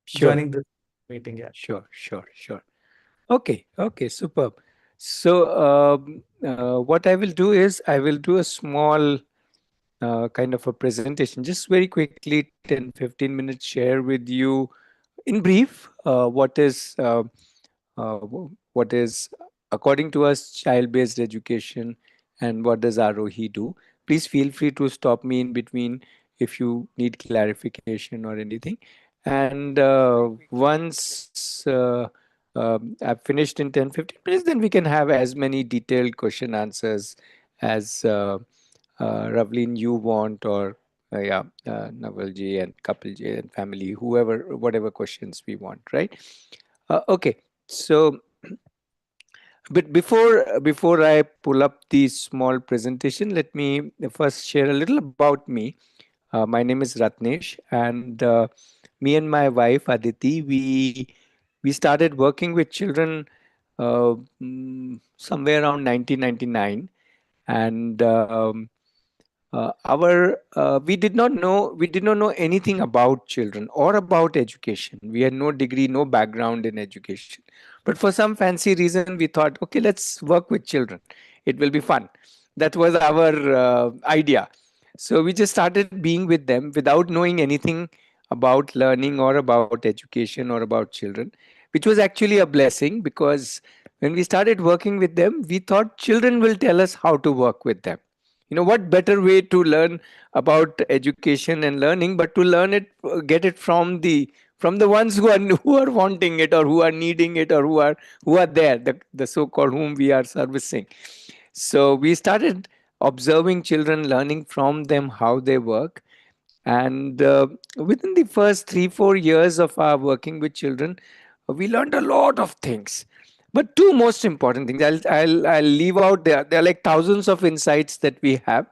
Sure, joining this meeting. Yeah. sure. Okay, superb. So, what I will do is I will do a small kind of a presentation, just very quickly, 10 15 minutes, share with you in brief what is according to us child-based education and what does Aarohi do. Please feel free to stop me in between if you need clarification or anything. And once I've finished in 10 15 minutes, then we can have as many detailed question answers as Ravleen you want, or Naval and Kapil ji and family, whoever, whatever questions we want, right? Okay, so but before I pull up the small presentation, let me first share a little about me. My name is Ratnesh, and me and my wife Aditi, we started working with children somewhere around 1999, and our we did not know anything about children or about education. We had no degree, no background in education, but for some fancy reason we thought, okay, let's work with children, it will be fun. That was our idea. So we just started being with them without knowing anything about learning or about education or about children, which was actually a blessing, because when we started working with them, we thought children will tell us how to work with them. What better way to learn about education and learning but to learn it, get it from the ones who are wanting it, or who are needing it, or who are there, the so called whom we are servicing. So we started observing children, learning from them how they work. And within the first 3 4 years of our working with children, we learned a lot of things. But two most important things, I'll leave out there are like thousands of insights that we have,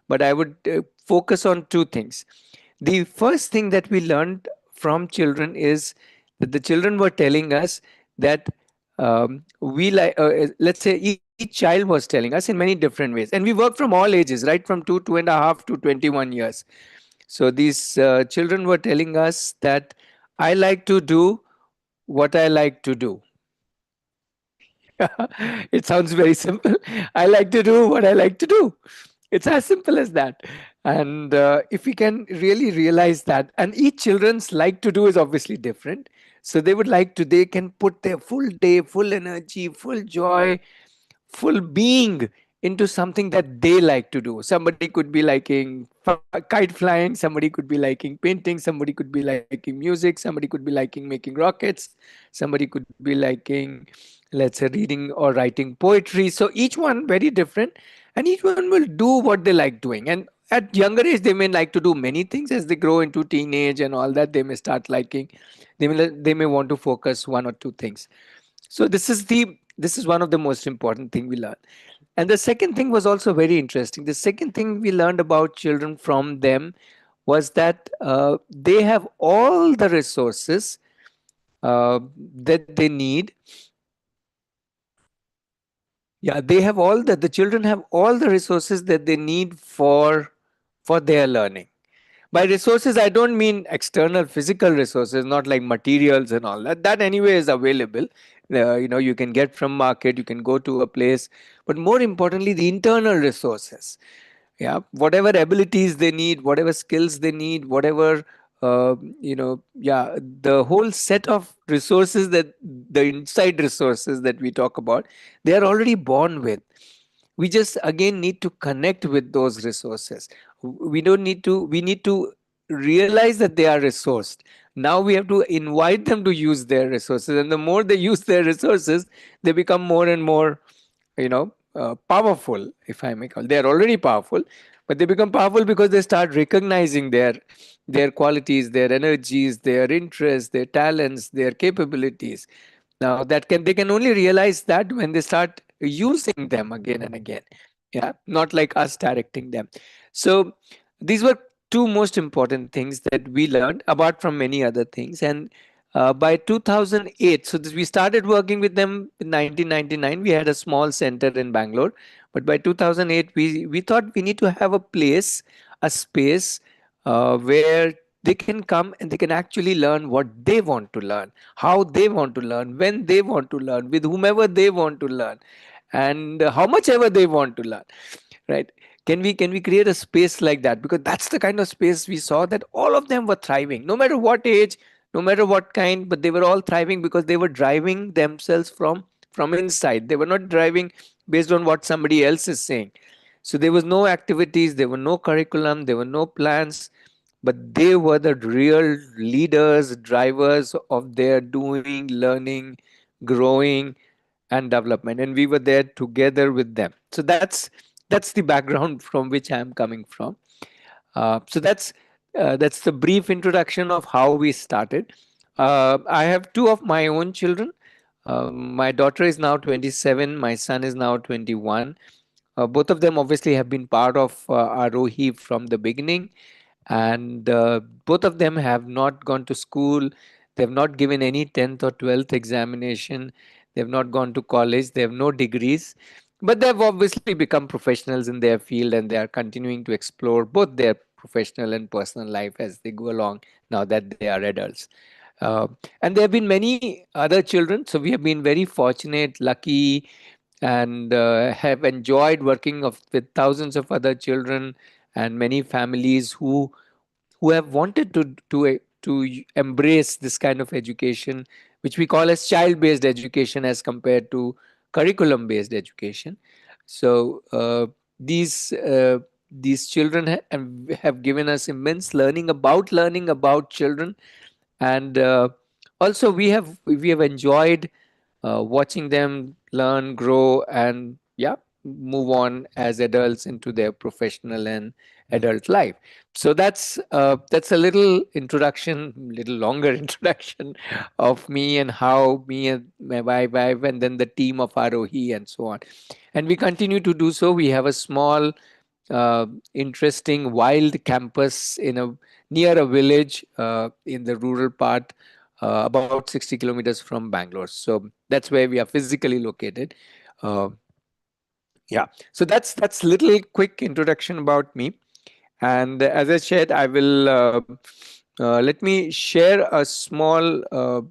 but I would focus on two things. The first thing that we learned from children is that the children were telling us that let's say each child was telling us in many different ways, and we work from all ages, right, from 2.5 to 21 years. So these children were telling us that I like to do what I like to do. It sounds very simple. I like to do what I like to do. It's as simple as that. And if we can really realize that, and each children's like to do is obviously different. So they can put their full day, full energy, full joy, full being into something that they like to do. Somebody could be liking kite flying, somebody could be liking painting, somebody could be liking music, somebody could be liking making rockets, somebody could be liking, let's say, reading or writing poetry. So each one very different, and each one will do what they like doing. And at younger age, they may like to do many things. As they grow into teenage and all that, they may start liking, they may want to focus one or two things. So this is one of the most important thing we learn. And the second thing was also very interesting. The second thing we learned about children from them was that they have all the resources that they need. Yeah, they have all the children have all the resources that they need for their learning. By resources, I don't mean external physical resources, not like materials and all that. That anyway is available. You can get from market, you can go to a place. But more importantly, the internal resources. Yeah, whatever abilities they need, whatever skills they need, whatever yeah, the whole set of resources, that the inside resources that we talk about, they are already born with. We just again need to connect with those resources. We need to realize that they are resourced. Now we have to invite them to use their resources, and the more they use their resources, they become more and more powerful, if I may call. They are already powerful, but they become powerful because they start recognizing their qualities, their energies, their interests, their talents, their capabilities. Now that can they can only realize that when they start using them again and again. Yeah, not like us directing them. So these were two most important things that we learned, apart from many other things. And by 2008, so we started working with them in 1999. We had a small center in Bangalore, but by 2008, we thought we need to have a place, a space where they can come and they can actually learn what they want to learn, how they want to learn, when they want to learn, with whomever they want to learn, and how much ever they want to learn, right? Can we create a space like that? Because that's the kind of space we saw, that all of them were thriving, no matter what age, no matter what kind, but they were all thriving because they were driving themselves from inside. They were not driving based on what somebody else is saying. So there was no activities, there were no curriculum, there were no plans, but they were the real leaders, drivers of their doing, learning, growing, and development, and we were there together with them. So that's the background from which I'm coming from. So that's the brief introduction of how we started. I have two of my own children. My daughter is now 27, my son is now 21. Both of them obviously have been part of Aarohi from the beginning, and both of them have not gone to school. They have not given any 10th or 12th examination. They have not gone to college. They have no degrees, but they have obviously become professionals in their field, and they are continuing to explore both their professional and personal life as they go along, now that they are adults. uh, and there have been many other children, so we have been very fortunate, lucky, and have enjoyed working with thousands of other children, and many families who have wanted to embrace this kind of education, which we call as child based education as compared to curriculum based education. So these children have given us immense learning about children, and also we have enjoyed watching them learn, grow, and yeah, move on as adults into their professional and adult life. So that's a little introduction, little longer introduction of me and how me and my wife and then the team of Arohi and so on. And we continue to do so. We have a small interesting wild campus near a village in the rural part, about 60 kilometers from Bangalore. So that's where we are physically located. Uh, yeah. So that's little quick introduction about me. And as I said, I will let me share a small, uh,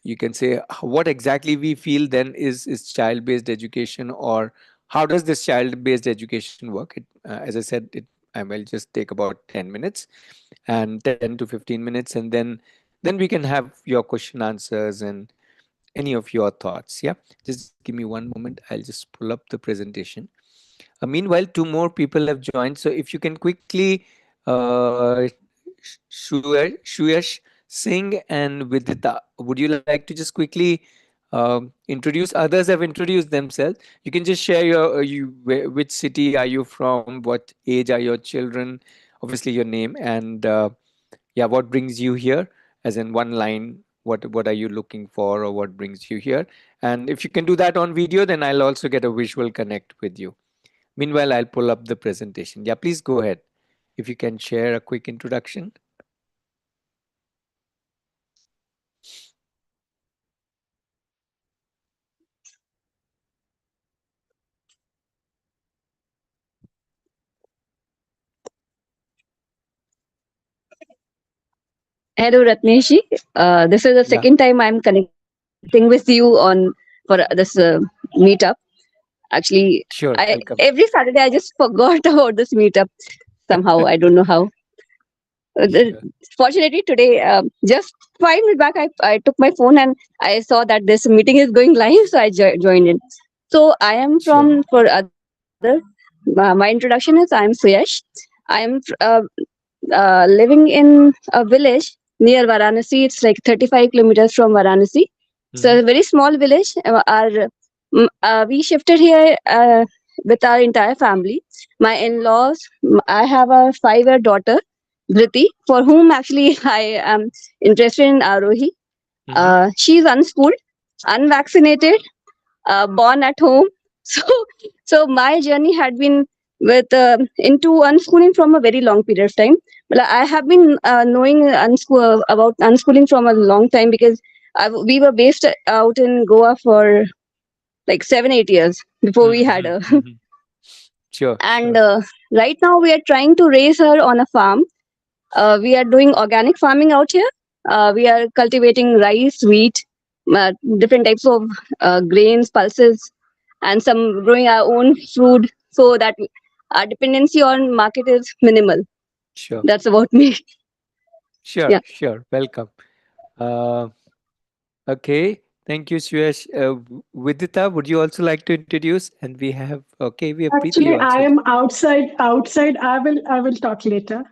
you can say what exactly we feel then is child based education, or how does this child based education work. As I said, I will just take about 10 minutes and 10 to 15 minutes, and then we can have your question answers and any of your thoughts. Yeah, just give me one moment, I'll just pull up the presentation. Meanwhile, two more people have joined. So if you can quickly, Shuyash Singh and Vidita, would you like to just quickly introduce? Others have introduced themselves. You can just share which city are you from, what age are your children, obviously your name, and yeah, what brings you here, as in one line. What are you looking for, or what brings you here? And if you can do that on video, then I'll also get a visual connect with you. Meanwhile, I'll pull up the presentation. Yeah, please go ahead. If you can share a quick introduction. Hello, Ratneshi. This is the Yeah, second time I'm connecting with you on for this meetup. Actually, sure. I Welcome. every Saturday I just forgot about this meetup somehow. I don't know how. Sure, Fortunately, today, just 5 minutes back, I took my phone and I saw that this meeting is going live, so I joined in. So I am sure. from for other. My introduction is I am Suyash. I am living in a village near Varanasi. It's like 35 kilometers from Varanasi. So Hmm. a very small village. We shifted here with our entire family. My in-laws. I have a 5-year daughter, Dhriti, for whom actually I am interested in Aarohi. Hmm. She's unschooled, unvaccinated, born at home. So, so my journey had been with into unschooling from a very long period of time. But I have been knowing about unschooling from a long time because we were based out in Goa for like 7-8 years before we had Hmm. a Hmm. Sure, And sure, right now we are trying to raise her on a farm. We are doing organic farming out here. We are cultivating rice, wheat, uh, different types of grains, pulses, and some growing our own food, so that our dependency on market is minimal. sure, That's about me. sure, Yeah. sure. Welcome. Uh, okay. Thank you, Suyash. Vidita, would you also like to introduce? And we have, okay, we have Preeti Actually, I also. am outside. Outside. I will talk later.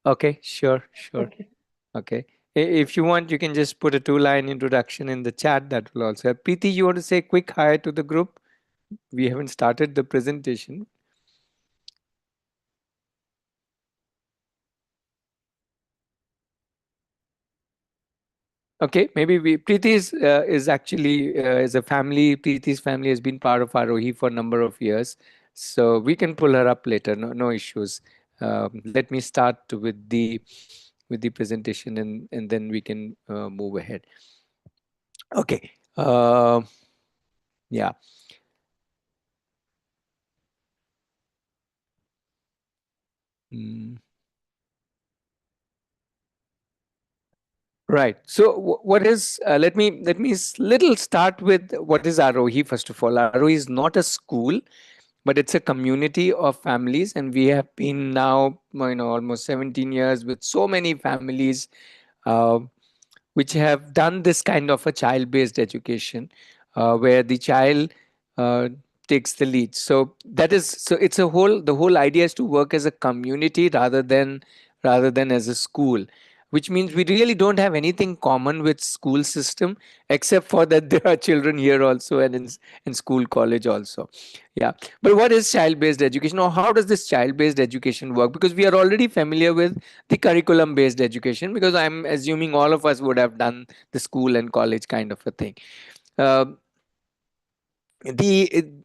Okay, sure, sure. Okay. Okay. If you want, you can just put a two-line introduction in the chat. That will also help. Preeti, you want to say quick hi to the group? We haven't started the presentation. Okay, maybe we Preeti is actually is a family. Preeti's family has been part of Aarohi for a number of years, so we can pull her up later. No, no issues. Let me start with the presentation, and then we can move ahead. Okay. Yeah. Mm. Right. So, what is? Let me little start with what is Aarohi first of all. Aarohi is not a school, but it's a community of families, and we have been now almost 17 years with so many families uh, which have done this kind of a child based education where the child uh, takes the lead. So that is, so it's a whole the whole idea is to work as a community rather than as a school, which means we really don't have anything common with school system, except for that there are children here also, and in school college also. Yeah. But what is child based education, or how does this child based education work? Because we are already familiar with the curriculum based education, because I'm assuming all of us would have done the school and college kind of a thing. uh,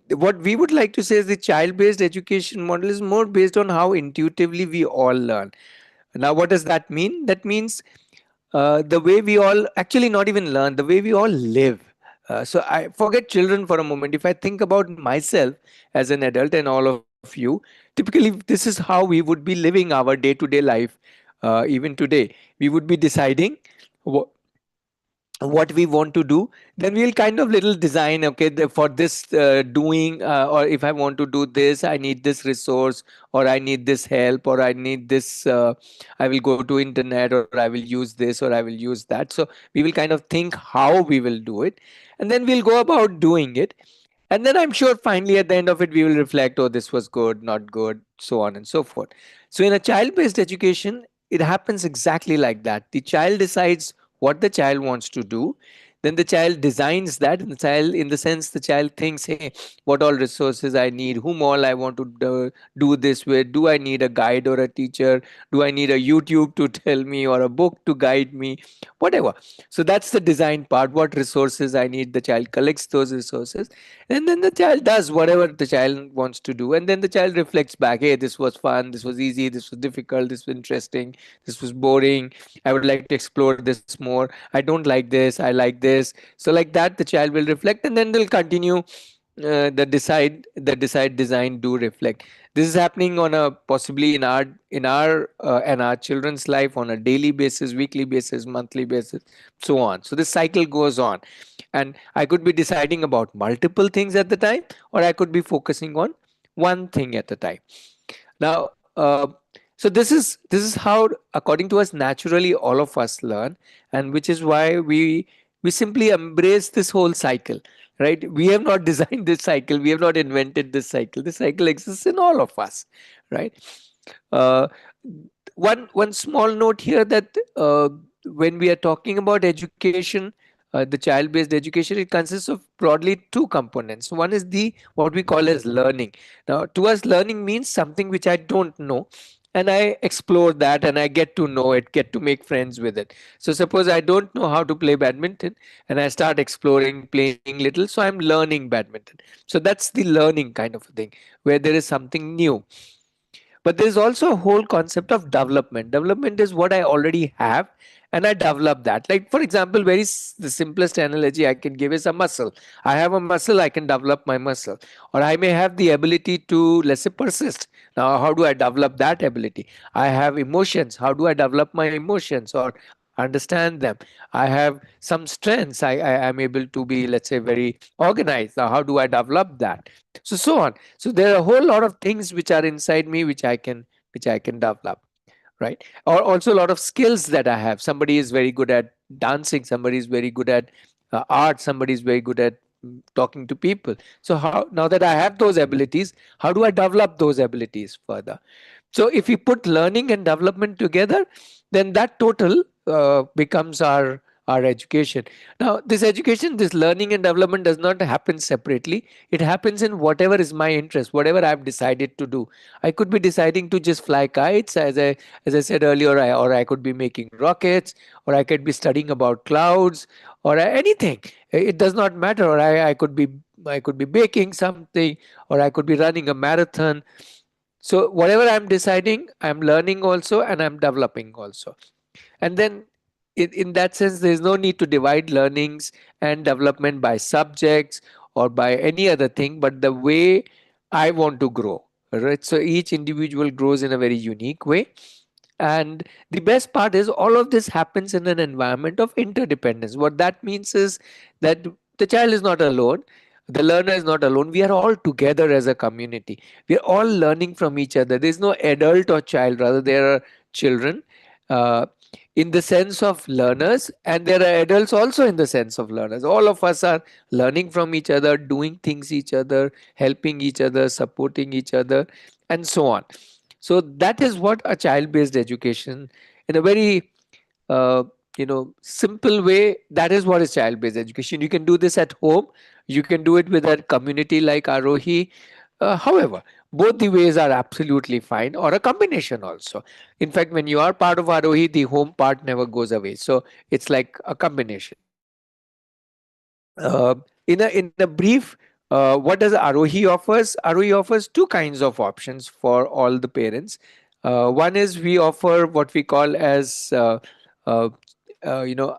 what we would like to say is the child based education model is more based on how intuitively we all learn. Now what does that mean? That means the way we all actually not even learn, the way we all live. So I forget children for a moment. If I think about myself as an adult and all of you, typically this is how we would be living our day to day life. Even today, we would be deciding what we want to do. Then we'll kind of little design, okay, for this doing, or if I want to do this, I need this resource, or I need this help, or I need this, I will go to internet, or I will use this, or I will use that. So we will kind of think how we will do it, and then we'll go about doing it. And then I'm sure finally at the end of it, we will reflect, oh, this was good, not good, so on and so forth. So in a child based education, it happens exactly like that. The child decides what the child wants to do. Then the child designs that, and the child, in the sense, the child thinks, hey, what all resources I need, whom all I want to do this with. Do I need a guide or a teacher? Do I need a YouTube to tell me, or a book to guide me? Whatever. So that's the design part. What resources I need, the child collects those resources, and then the child does whatever the child wants to do. And then the child reflects back, hey, this was fun, this was easy, this was difficult, this was interesting, this was boring, I would like to explore this more, I don't like this, I like this. So like that the child will reflect, and then they'll continue the decide design do reflect. This is happening on a possibly in our children's life on a daily basis, weekly basis, monthly basis, so on. So this cycle goes on, and I could be deciding about multiple things at the time, or I could be focusing on one thing at a time. Now so this is how, according to us, naturally all of us learn, and which is why we simply embrace this whole cycle. Right, we have not designed this cycle, we have not invented this cycle. This cycle exists in all of us. Right. uh, one small note here, that when we are talking about education, the child based education, it consists of broadly two components. One is the what we call as learning. Now to us, learning means something which I don't know, and I explore that, and I get to know it, get to make friends with it. So suppose I don't know how to play badminton, and I start exploring, playing little, so I'm learning badminton. So that's the learning kind of a thing, where there is something new. But there's also a whole concept of development. Development is what I already have, and I develop that. Like, for example, the simplest analogy I can give is a muscle. I have a muscle, I can develop my muscle. Or I may have the ability to, let's say, persist. Now, how do I develop that ability? I have emotions. How do I develop my emotions or understand them? I have some strengths. I am able to be, let's say, very organized. Now, how do I develop that? So on. So there are a whole lot of things which are inside me which I can develop, right? Or also a lot of skills that I have. Somebody is very good at dancing, somebody is very good at art, somebody is very good at talking to people. So how, now that I have those abilities, how do I develop those abilities further? So if we put learning and development together, then that total becomes our education. Now, this education, this learning and development does not happen separately. It happens in whatever is my interest, whatever I've decided to do. I could be deciding to just fly kites, as I said earlier, or I could be making rockets, or I could be studying about clouds, or anything. It does not matter. Or I could be baking something, or I could be running a marathon. So whatever I'm deciding, I'm learning also and I'm developing also. And then in that sense, there is no need to divide learnings and development by subjects or by any other thing, but the way I want to grow. Right. So each individual grows in a very unique way. And the best part is all of this happens in an environment of interdependence. What that means is that the child is not alone, the learner is not alone. We are all together as a community. We are all learning from each other. There is no adult or child, rather, there are children. Uh, in the sense of learners, and there are adults also in the sense of learners. All of us are learning from each other, doing things each other, helping each other, supporting each other, and so on. So that is what a child based education, in a very uh, simple way, that is what is child based education. You can do this at home, you can do it with a community like Aarohi. However, both the ways are absolutely fine, or a combination also. In fact, when you are part of Aarohi, the home part never goes away. So it's like a combination. In a brief, what does Aarohi offers? Aarohi offers two kinds of options for all the parents. One is we offer what we call as uh, uh, you know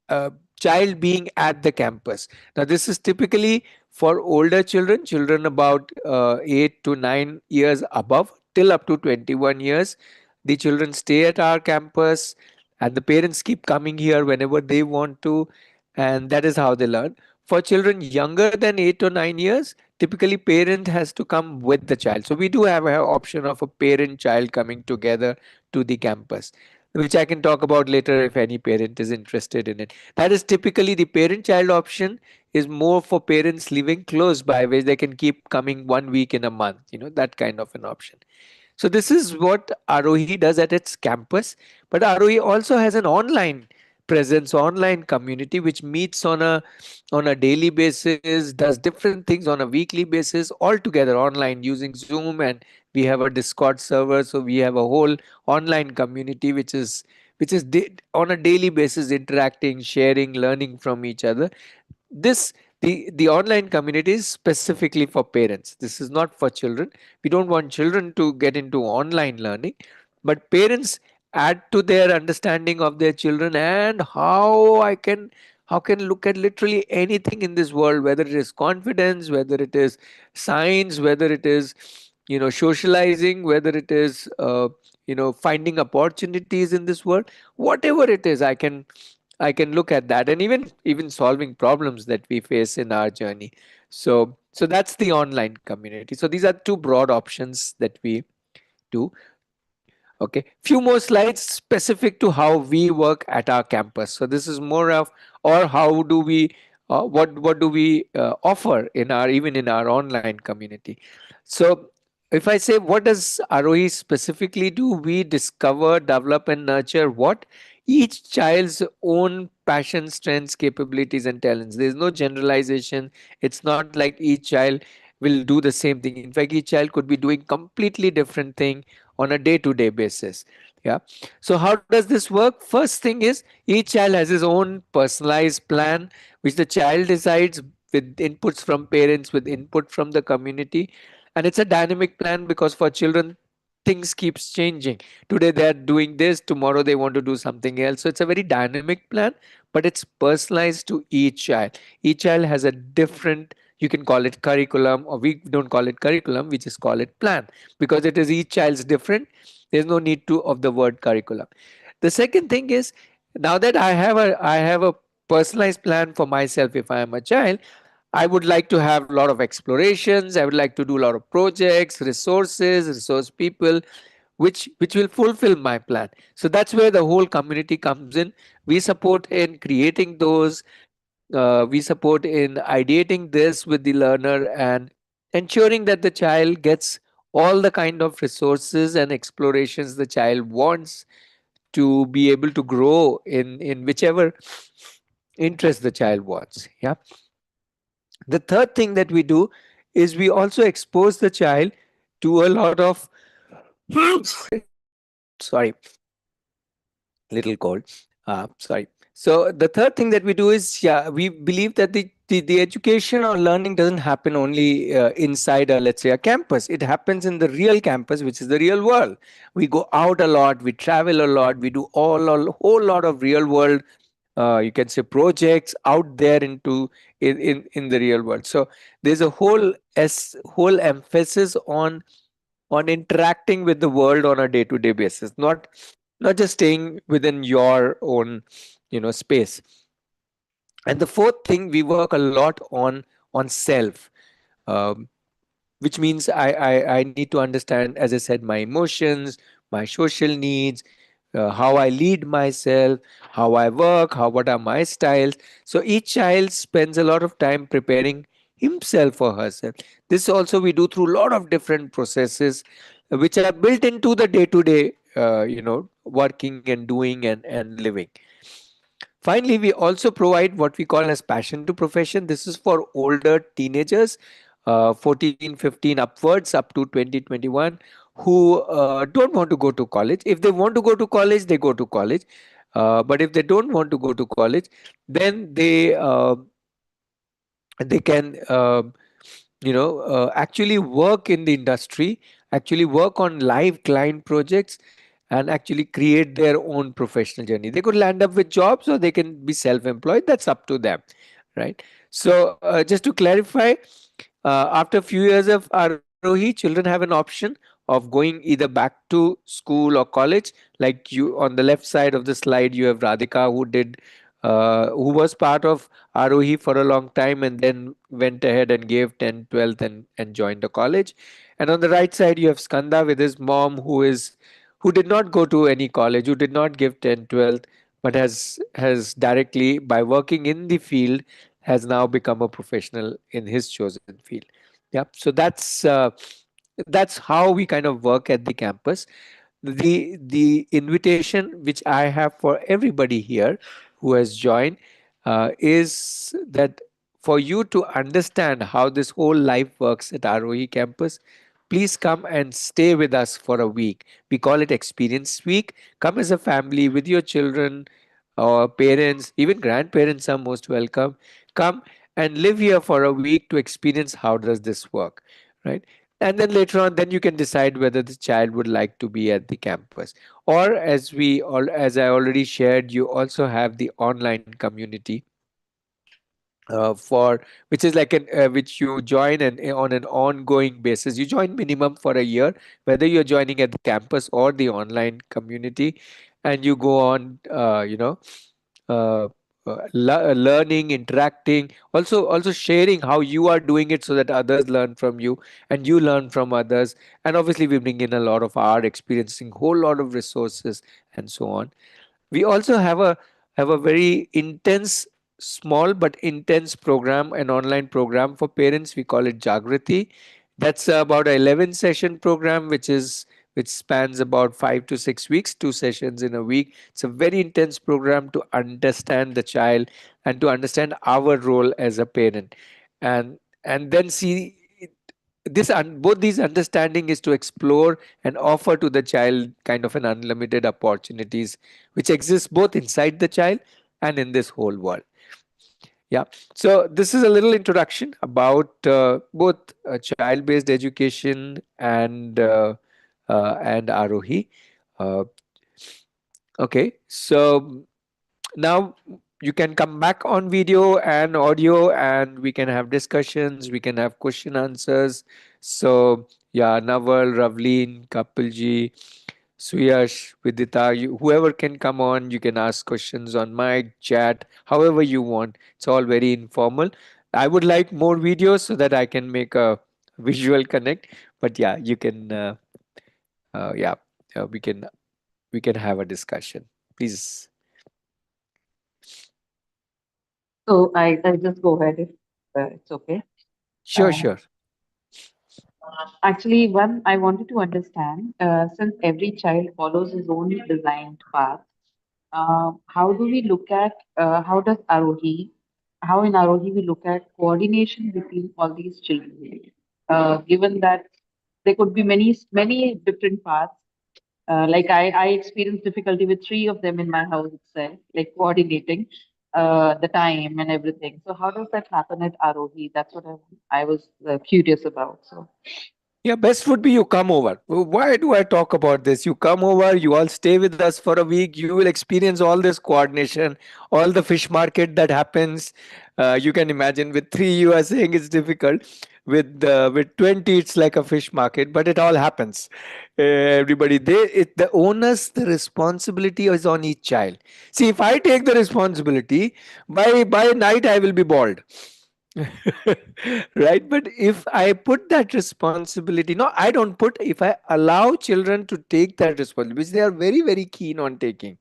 uh, child being at the campus. Now this is typically for older children, children about 8 to 9 years above, till up to 21 years. The children stay at our campus, and the parents keep coming here whenever they want to, and that is how they learn. For children younger than 8 or 9 years, typically parent has to come with the child. So we do have an option of a parent child coming together to the campus, which I can talk about later if any parent is interested in it. That is typically the parent child option, is more for parents living close by, where they can keep coming 1 week in a month, that kind of an option. So this is what Aarohi does at its campus. But Aarohi also has an online presence, online community, which meets on a daily basis, does different things on a weekly basis, all together online using Zoom, and we have a Discord server. So we have a whole online community which is on a daily basis interacting, sharing, learning from each other. This the the online community is specifically for parents. This is not for children. We don't want children to get into online learning, but parents add to their understanding of their children, and how can look at literally anything in this world, whether it is confidence, whether it is science, whether it is socializing, whether it is finding opportunities in this world. Whatever it is, I can look at that, and even solving problems that we face in our journey. So that's the online community. So these are two broad options that we do. Okay, few more slides specific to how we work at our campus. So this is more of, or how do we, what do we offer in our, even in our online community. So if I say, what does Aarohi specifically do? We discover, develop, and nurture what? Each child's own passion, strengths, capabilities, and talents. There is no generalization. It's not like each child will do the same thing. In fact, each child could be doing completely different thing on a day-to-day basis. Yeah. So how does this work? First thing is, each child has his own personalized plan, which the child decides with inputs from parents, with input from the community. And it's a dynamic plan, because for children, things keeps changing. Today they are doing this, tomorrow they want to do something else. So it's a very dynamic plan, but it's personalized to each child. Each child has a different, you can call it curriculum, or we don't call it curriculum, we just call it plan, because it is each child's different. There's no need to of the word curriculum. The second thing is, now that I have a personalized plan for myself. If I am a child, I would like to have a lot of explorations. I would like to do a lot of projects, resources, resource people, which will fulfill my plan. So that's where the whole community comes in. We support in creating those. We support in ideating this with the learner and ensuring that the child gets all the kind of resources and explorations the child wants to be able to grow in whichever interest the child wants. Yeah. The third thing that we do is we also expose the child to a lot of sorry, little cold. Sorry. So the third thing that we do is, yeah, we believe that the education or learning doesn't happen only inside a, let's say, a campus. It happens in the real campus, which is the real world. We go out a lot, we travel a lot, we do a whole lot of real world, you can say, projects out there into in the real world. So there's a whole emphasis on interacting with the world on a day to day basis, not just staying within your own, space. And the fourth thing, we work a lot on self, um, which means I need to understand, as I said, my emotions, my social needs, how I lead myself, how I work, what are my styles. So each child spends a lot of time preparing himself or herself. This also we do through a lot of different processes, which are built into the day to day, working and doing and living. Finally, we also provide what we call as passion to profession. This is for older teenagers, 14, 15 upwards, up to 20, 21, who don't want to go to college. If they want to go to college, they go to college. But if they don't want to go to college, then they can actually work in the industry, actually work on live client projects, and actually create their own professional journey. They could land up with jobs or they can be self-employed. That's up to them, right? So just to clarify, after a few years of Arohi, children have an option of going either back to school or college. Like you, on the left side of the slide, you have Radhika, who was part of Aarohi for a long time and then went ahead and gave 10th, 12th and joined the college. And on the right side, you have Skanda with his mom, who did not go to any college, who did not give 10th, 12th, but has directly, by working in the field, has now become a professional in his chosen field. Yep. So that's how we kind of work at the campus. The invitation which I have for everybody here who has joined is that for you to understand how this whole life works at Aarohi campus, please come and stay with us for a week. We call it Experience Week. Come as a family with your children or parents, even grandparents are most welcome. Come and live here for a week to experience how does this work, right? And then later on, then you can decide whether the child would like to be at the campus. Or as I already shared, you also have the online community, for which is like an which you join and on an ongoing basis. You join minimum for a year, whether you're joining at the campus or the online community, and you go on, uh, learning, interacting, also sharing how you are doing it so that others learn from you and you learn from others. And obviously we bring in a lot of our experiencing, whole lot of resources and so on. We also have a very intense, small but intense program, an online program for parents. We call it Jagrati. That's about an 11 session program, which spans about 5 to 6 weeks, 2 sessions in a week. It's a very intense program to understand the child and to understand our role as a parent, and then see both these understanding is to explore and offer to the child kind of an unlimited opportunities which exist both inside the child and in this whole world. Yeah. So this is a little introduction about both child based education and and Aarohi. Uh, okay, so now you can come back on video and audio, and we can have discussions, we can have question answers. So yeah, Naval, Ravleen, Kapilji, Suyash, Vidita, whoever can come on, you can ask questions on mic, chat, however you want. It's all very informal. I would like more videos so that I can make a visual connect. But yeah, you can. Yeah, we can have a discussion. Please. So I'll just go ahead if it's okay. Sure, Uh, sure. Actually, one, I wanted to understand, since every child follows his own designed path, how do we look at, how in Arohi we look at coordination between all these children? Given that there could be many different paths. Like I experienced difficulty with three of them in my house itself, like coordinating the time and everything. So how does that happen at Arohi? That's what I was curious about. So. Yeah, best would be you come over. Why do I talk about this? You come over, you all stay with us for a week, you will experience all this coordination, all the fish market that happens. You can imagine with three, you are saying it's difficult. With 20, it's like a fish market, but it all happens. Everybody, the onus, the responsibility is on each child. See, if I take the responsibility, by night I will be bald. Right, but if I put that responsibility, no, I don't put, if I allow children to take that responsibility, which they are very very keen on taking,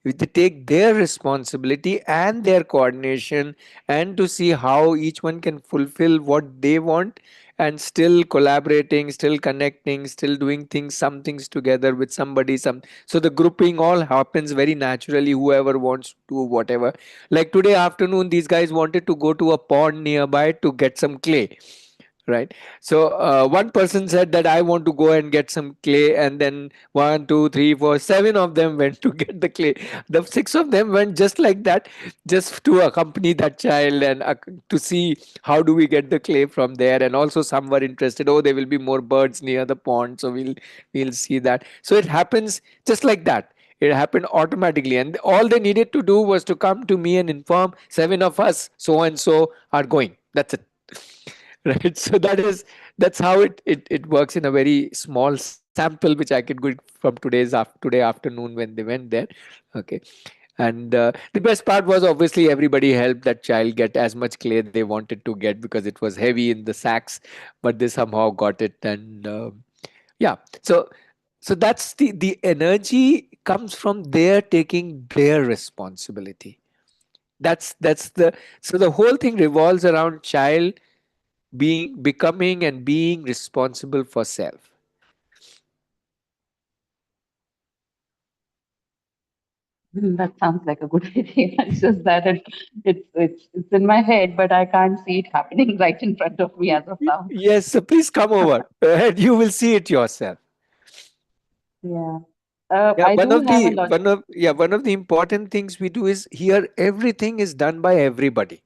if they take their responsibility and their coordination, and to see how each one can fulfill what they want, and still collaborating, still connecting, still doing things, some things together with somebody, some, so the grouping all happens very naturally, whoever wants to do whatever. Like today afternoon, these guys wanted to go to a pond nearby to get some clay, right? So one person said that I want to go and get some clay, and then one, two, three, four, seven of them went to get the clay. The six of them went just like that, just to accompany that child, and to see how do we get the clay from there. And also some were interested, oh, there will be more birds near the pond, so we'll see that. So it happens just like that. It happened automatically, and all they needed to do was to come to me and inform, seven of us so and so are going. That's it. Right, so that's how it works in a very small sample, which I could get from today afternoon when they went there. Okay. And the best part was, obviously, everybody helped that child get as much clay they wanted to get, because it was heavy in the sacks, but they somehow got it. And yeah, so that's the energy comes from their taking their responsibility. That's the So the whole thing revolves around child becoming and being responsible for self. That sounds like a good idea. It's just that it's in my head, but I can't see it happening right in front of me as of now. Yes, so please come over and you will see it yourself. Yeah. Yeah, I do have a lot. one of the important things we do is, here everything is done by everybody,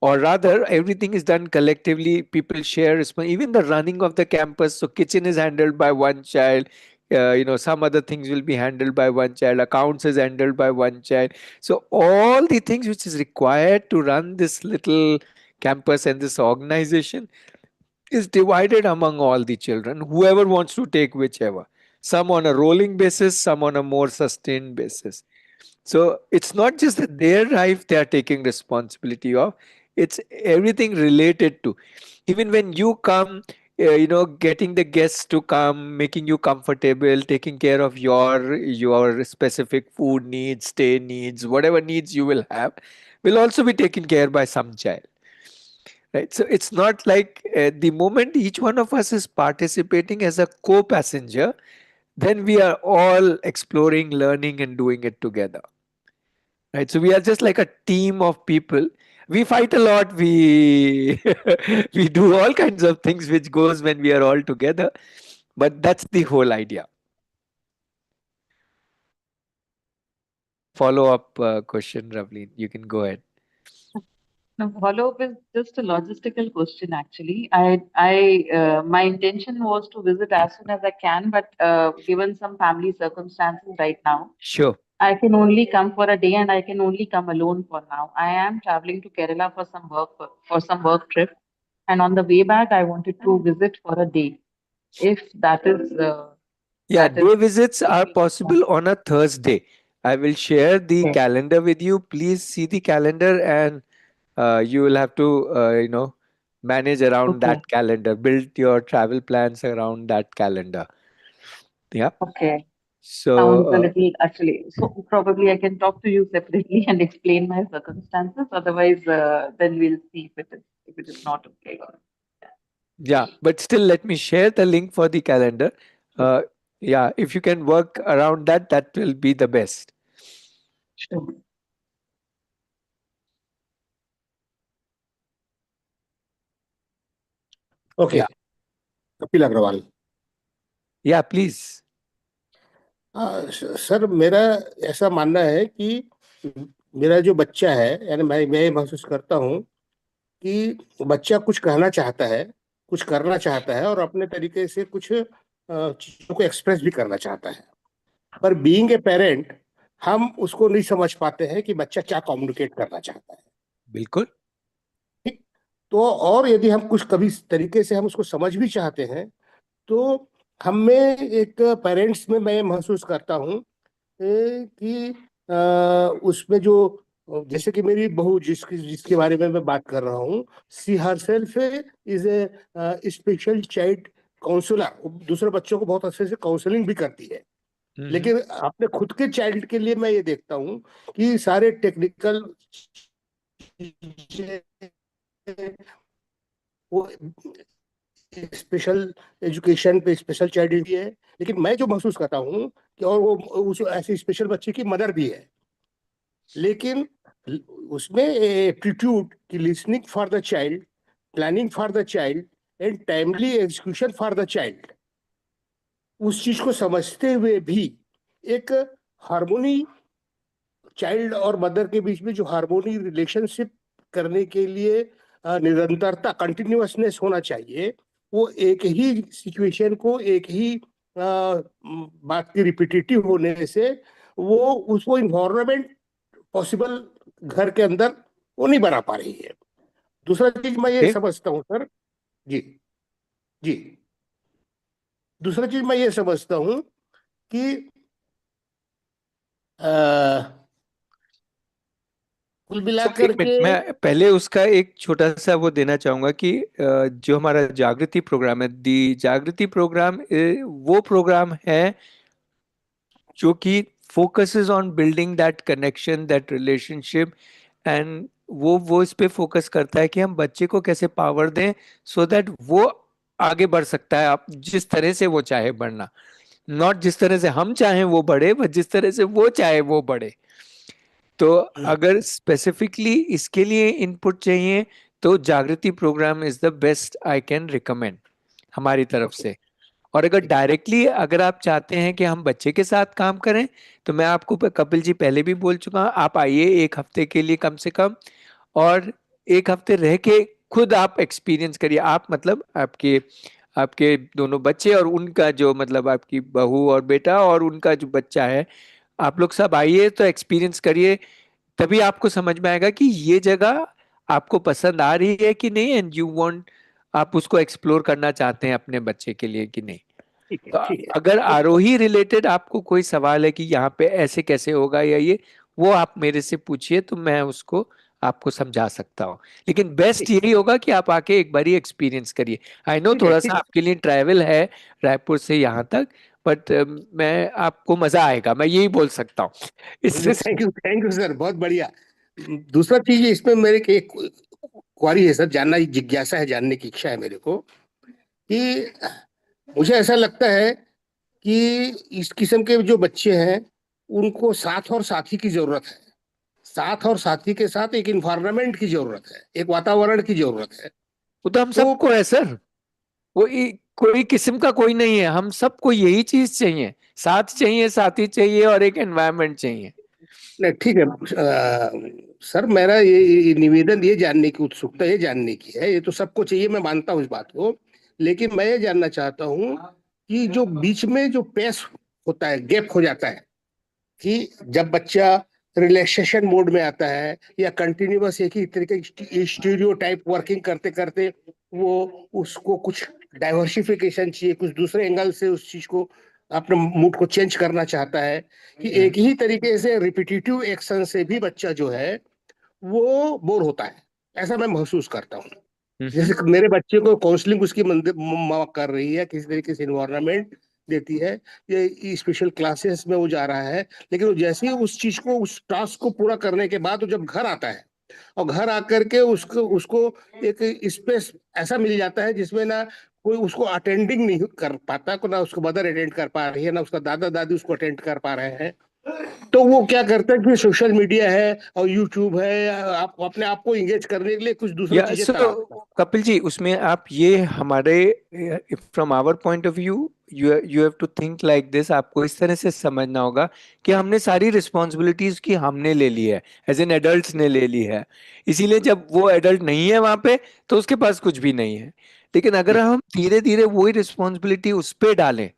or rather everything is done collectively. People share even the running of the campus. So kitchen is handled by one child, some other things will be handled by one child, accounts is handled by one child. So all the things which is required to run this little campus and this organization is divided among all the children, whoever wants to take whichever, some on a rolling basis, some on a more sustained basis. So it's not just that their life they are taking responsibility of, it's everything related to. Even when you come, getting the guests to come, making you comfortable, taking care of your specific food needs, stay needs, whatever needs you will have, will also be taken care by some child. Right. So it's not like, the moment each one of us is participating as a co-passenger, then we are all exploring, learning, and doing it together. Right, so we are just like a team of people. We fight a lot, we we do all kinds of things which goes when we are all together, but that's the whole idea. If you have a follow up question, Ravleen, you can go ahead. No, follow-up is just a logistical question, actually. My intention was to visit as soon as I can, but given some family circumstances right now, Sure. I can only come for a day, and I can only come alone for now. I am traveling to Kerala for some work for some work trip, and on the way back, I wanted to visit for a day. If Yeah, that is day visits are possible on a Thursday. I will share the okay. calendar with you. Please see the calendar, and you will have to, manage around Okay. that calendar, build your travel plans around that calendar. Yeah. Okay. So, Sounds a little actually. So probably I can talk to you separately and explain my circumstances. Otherwise, then we'll see if it is not okay. yeah, but still, let me share the link for the calendar. Sure. Uh, yeah, if you can work around that, that will be the best. Sure. Okay, Yeah. Kapil Agarwal. Yeah, please. Sir, मेरा ऐसा मानना है कि मेरा जो बच्चा है, यानी मैं ये महसूस करता हूँ कि बच्चा कुछ कहना चाहता है, कुछ करना चाहता है, और अपने तरीके से कुछ चीजों को एक्सप्रेस भी करना चाहता है। पर बीइंग ए पेरेंट, हम उसको नहीं समझ पाते हैं कि बच्चा क्या कम्युनिकेट करना चाहता है। बिल्कुल। ठीक। तो और यदि हम कुछ कभी तरीके से हम उसको समझ भी चाहते हैं, तो हमें एक पेरेंट्स में मैं महसूस करता हूँ कि उसमें जो, जैसे कि मेरी बहू जिसकी जिसके बारे में मैं बात कर रहा हूँ, she herself is a special child counsellor. दूसरे बच्चों को बहुत अच्छे से काउंसलिंग भी करती है। हम्म। लेकिन अपने खुद के चाइल्ड के लिए मैं ये देखता हूँ कि सारे टेक्निकल वो स्पेशल एजुकेशन पे स्पेशल चाइल्ड भी है। लेकिन मैं जो महसूस करता हूँ कि, और वो उस ऐसे स्पेशल बच्चे की मदर भी है, लेकिन उसमें एप्टीट्यूड की listening for the child, planning for the child and timely execution for the child, उस चीज को समझते हुए भी एक हार्मोनी, चाइल्ड और मदर के बीच में जो हार्मोनी रिलेशनशिप करने के लिए निरंतरता, कंटिन्यूअसनेस होना चाहिए, वो एक ही सिचुएशन को एक ही बात की रिपीटेटिव होने से वो उसको इन्वायरमेंट पॉसिबल घर के अंदर वो नहीं बना पा रही है। दूसरा चीज मैं ये Okay. समझता हूँ सर। जी। जी। दूसरा चीज मैं ये समझता हूँ कि कुल सो मिलाकर एक मिनट, के। मैं पहले उसका एक छोटा सा वो देना चाहूंगा कि जो हमारा जागृति प्रोग्राम है, दी जागृति प्रोग्राम, वो प्रोग्राम है जो कि focuses on building that connection, that relationship, and वो इस पे फोकस करता है कि हम बच्चे को कैसे पावर दें सो दैट वो आगे बढ़ सकता है, आप जिस तरह से वो चाहे बढ़ना, नॉट जिस तरह से हम चाहें वो बढ़े, बट जिस तरह से वो चाहे वो बढ़े। तो अगर स्पेसिफिकली इसके लिए इनपुट चाहिए तो Jagriti programme is the best I can recommend हमारी तरफ ओके। से। और अगर डायरेक्टली अगर आप चाहते हैं कि हम बच्चे के साथ काम करें, तो मैं आपको कपिल जी पहले भी बोल चुका हूं, आप आइए एक हफ्ते के लिए कम से कम, और एक हफ्ते रह के खुद आप एक्सपीरियंस करिए। आप मतलब आपके आपके दोनों बच्चे और उनका जो मतलब आपकी बहू और बेटा और उनका जो बच्चा है, आप लोग सब आइए तो एक्सपीरियंस करिए। तभी आपको समझ में आएगा कि ये जगह आपको पसंद आ रही है कि नहीं, एंड यू वांट, आप उसको एक्सप्लोर करना चाहते हैं अपने बच्चे के लिए कि नहीं। ठीक है, तो ठीक है। अगर आरोही रिलेटेड आपको कोई सवाल है कि यहाँ पे ऐसे कैसे होगा या ये, वो आप मेरे से पूछिए तो मैं उसको आपको समझा सकता हूँ। लेकिन बेस्ट ठीक यही होगा कि आप आके एक बार एक्सपीरियंस करिए। आई नो ठीक है। थोड़ा ठीक सा आपके लिए ट्रैवल है रायपुर से यहाँ तक, बट मैं आपको मजा आएगा, मैं यही बोल सकता हूँ है। इससे। थैंक यू सर, बहुत बढ़िया। दूसरा चीज इसमें मेरे के एक क्वारी है सर, जानना जिज्ञासा है, जानने की इच्छा है मेरे को कि मुझे ऐसा लगता है कि इस किस्म के जो बच्चे हैं उनको साथ और साथी की जरूरत है। साथ और साथी के साथ एक इन्वायरमेंट की जरूरत है, एक वातावरण की जरूरत है। वो तो हम तो सबको है सर, वो कोई किस्म का कोई नहीं है, हम सबको यही चीज चाहिए, साथ चाहिए, साथी चाहिए और एक एनवायरनमेंट चाहिए। नहीं ठीक है सर, मेरा ये निवेदन, ये जानने की उत्सुकता ये जानने की है, ये तो सबको चाहिए, मैं मानता हूँ इस बात को। लेकिन मैं ये जानना चाहता हूँ कि जो बीच में जो पेस होता है, गैप हो जाता है, कि जब बच्चा रिलैक्सेशन मोड में आता है या कंटिन्यूअस एक ही तरीके की स्टीरियो टाइप वर्किंग करते करते वो उसको कुछ डाइवर्सिफिकेशन चाहिए, कुछ दूसरे एंगल से उस चीज को, अपने मूड को चेंज करना चाहता है, कि एक ही तरीके से रिपीटिटिव एक्शन से भी बच्चा जो है वो बोर होता है, ऐसा मैं महसूस करता हूँ। हम्म। जैसे कि मेरे बच्चे को काउंसलिंग उसकी माँ कर रही है, किसी तरीके से इन्वायरमेंट देती है, ये स्पेशल क्लासेस में वो जा रहा है, लेकिन वो जैसे ही उस चीज को, उस टास्क को पूरा करने के बाद वो जब घर आता है, और घर आकर के उसको उसको एक स्पेस ऐसा मिल जाता है जिसमें ना कोई उसको अटेंडिंग नहीं कर पाता, को ना उसको मदर अटेंड कर पा रही है, ना उसका दादा दादी उसको अटेंड कर पा रहे हैं। तो वो क्या करता है कि सोशल मीडिया है और यूट्यूब है, आप अपने आप को इंगेज करने के लिए कुछ दूसरी या चीजें सो तलाशता है। कपिल जी, उसमें आप ये हमारे, from our point of view, you have to think like this, आपको इस तरह से समझना होगा कि हमने सारी रिस्पॉन्सिबिलिटीज की हमने ले ली है, एज एन एडल्ट ने ले ली है। इसीलिए जब वो एडल्ट नहीं है वहां पे, तो उसके पास कुछ भी नहीं है। लेकिन अगर जी। हम धीरे धीरे वही रिस्पॉन्सिबिलिटी उस पे डालें,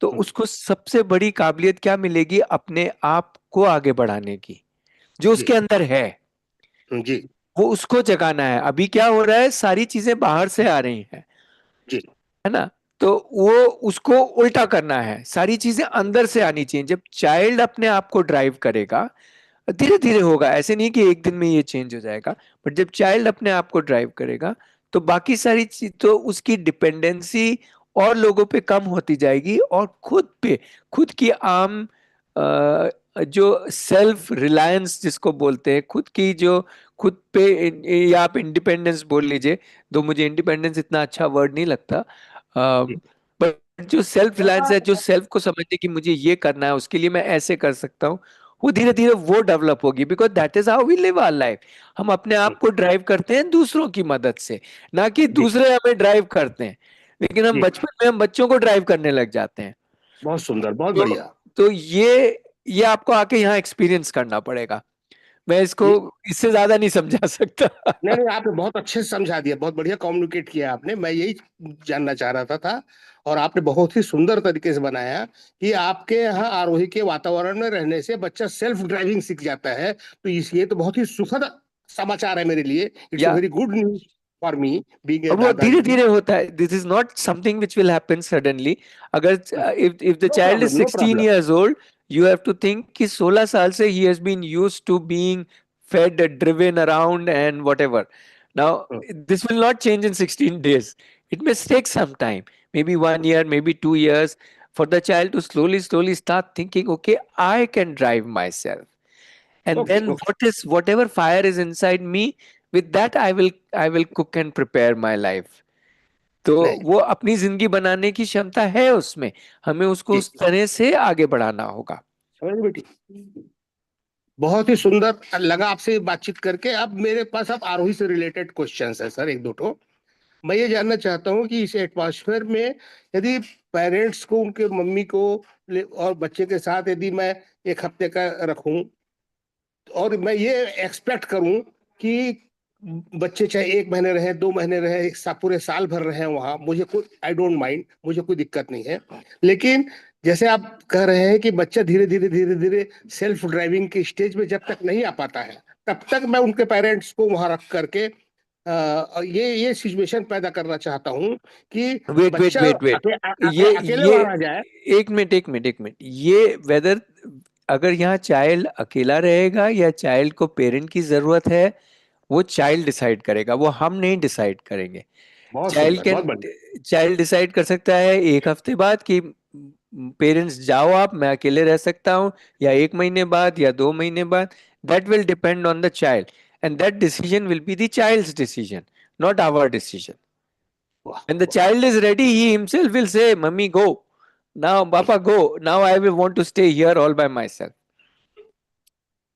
तो हम्म, उसको सबसे बड़ी काबिलियत क्या मिलेगी, अपने आप को आगे बढ़ाने की, जो जी। उसके अंदर है। जी। वो उसको जगाना है। अभी क्या हो रहा है, सारी चीजें बाहर से आ रही हैं, जी। है ना। तो वो उसको उल्टा करना है, सारी चीजें अंदर से आनी चाहिए। जब चाइल्ड अपने आप को ड्राइव करेगा, धीरे धीरे होगा, ऐसे नहीं कि एक दिन में ये चेंज हो जाएगा, बट जब चाइल्ड अपने आप को ड्राइव करेगा, तो बाकी सारी चीज, तो उसकी डिपेंडेंसी और लोगों पे कम होती जाएगी, और खुद पे, खुद की आम जो सेल्फ रिलायंस जिसको बोलते हैं, खुद की जो, खुद पे, या आप इंडिपेंडेंस बोल लीजिए, तो मुझे इंडिपेंडेंस इतना अच्छा वर्ड नहीं लगता, जी। बट जो सेल्फ रिलायंस है, जो सेल्फ को समझने की मुझे ये करना है, उसके लिए मैं ऐसे कर सकता हूँ, वो धीरे धीरे वो डेवलप होगी। Because that is how we live our life. हम अपने हम्म, आप को ड्राइव करते हैं दूसरों की मदद से, ना कि जी। दूसरे हमें ड्राइव करते हैं। लेकिन हम जी। बचपन में हम बच्चों को ड्राइव करने लग जाते हैं। बहुत सुंदर, बहुत तो बढ़िया। तो ये आपको आके यहाँ एक्सपीरियंस करना पड़ेगा। मैं इसको ये इससे ज्यादा नहीं समझा नहीं सकता। नहीं, आपने बहुत अच्छे से समझा दिया, बहुत बढ़िया कम्युनिकेट किया आपने, मैं यही जानना चाह रहा था। और आपने बहुत ही सुंदर तरीके से बनाया कि आपके यहाँ आरोही के वातावरण में रहने से बच्चा सेल्फ ड्राइविंग सीख जाता है, तो ये तो बहुत ही सुखद समाचार है मेरे लिए। It's a yeah very good news for me being a और वो धीरे दादाजी। धीरे होता है, this is not something which will happen suddenly. अगर if the no child is problem, no 16 problem. years old, you have to think कि 16 साल से he has been used to being fed, driven around and whatever. Now this will not change in 16 days. It may take some time, maybe 1 year, maybe 2 years, for the child to slowly start thinking, okay, I can drive myself. And okay, then okay. whatever fire is inside me, with that I will cook and prepare my life. तो नहीं। वो अपनी जिंदगी बनाने की क्षमता है उसमें, हमें उसको जी। उस तरह से आगे बढ़ाना होगा। समझ बेटी, बहुत ही सुंदर लगा आपसे बातचीत करके। अब मेरे पास अब आरोही से रिलेटेड क्वेश्चंस है सर, एक दो ठो। मैं ये जानना चाहता हूँ कि इस एटमॉस्फेयर में यदि पेरेंट्स को, उनके मम्मी को और बच्चे के साथ यदि मैं एक हफ्ते का रखूं, और मैं ये एक्सपेक्ट करूं कि बच्चे चाहे 1 महीने रहे, 2 महीने रहे, पूरे साल भर रहे वहां, मुझे कोई, आई डोंट माइंड, मुझे कोई दिक्कत नहीं है। लेकिन जैसे आप कह रहे हैं कि बच्चा धीरे धीरे सेल्फ ड्राइविंग के स्टेज में जब तक नहीं आ पाता है, तब तक मैं उनके पेरेंट्स को वहां रख करके ये सिचुएशन पैदा करना चाहता हूँ कि वेट वेट बच्चा वेट वेट, अकेले ये वहां रह जाए। एक मिनट, ये वेदर, अगर यहाँ चाइल्ड अकेला रहेगा या चाइल्ड को पेरेंट की जरूरत है, वो चाइल्ड डिसाइड करेगा, वो हम नहीं डिसाइड करेंगे। बहुत चाइल्ड सुंदर, कैन बहुत बढ़िया। चाइल्ड डिसाइड कर सकता है एक हफ्ते बाद कि पेरेंट्स जाओ आप, मैं अकेले रह सकता हूँ, या 1 महीने बाद या 2 महीने बाद। That will depend on the child, and that decision will be the child's decision, not our decision. वाह, When the वाह। child is ready, he himself will say, "Mummy, go now, Papa, go now. I will want to stay here all by myself."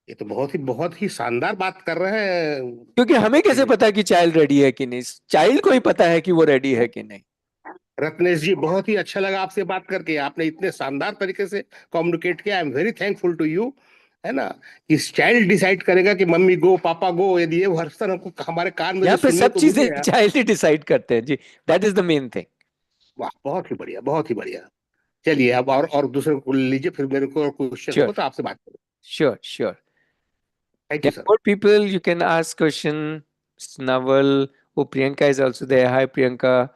ये तो बहुत ही शानदार बात कर रहे क्योंकि हमें कैसे हैं पता कि चाइल्ड रेडी है कि नहीं, चाइल्ड को ही पता है कि वो रेडी है कि नहीं। रत्नेश जी। बहुत ही अच्छा लगा आपसे बात करके, आपने इतने शानदार तरीके से कम्युनिकेट किया। I am very thankful to you. है ना, कि चाइल्ड डिसाइड करेगा कि मम्मी गो, पापा गो, यदि ये हर तरह को हमारे कान में जो यहाँ पे सुनने सब को चीजें मिलेगा। चाइल्ड ही डिसाइड करते हैं जी, that is the main thing. वाह, बहुत ही बढ़िया, बहुत ही बढ़िया। चलिए अब और दूसरे को लीजिए, फिर मेरे को क्वेश्चन श्योर होगा तो आपसे बात करूँ। Sure sure. Thank Yeah, you sir. more people you can ask question. Naval, oh Priyanka is also there. Hi Priyanka.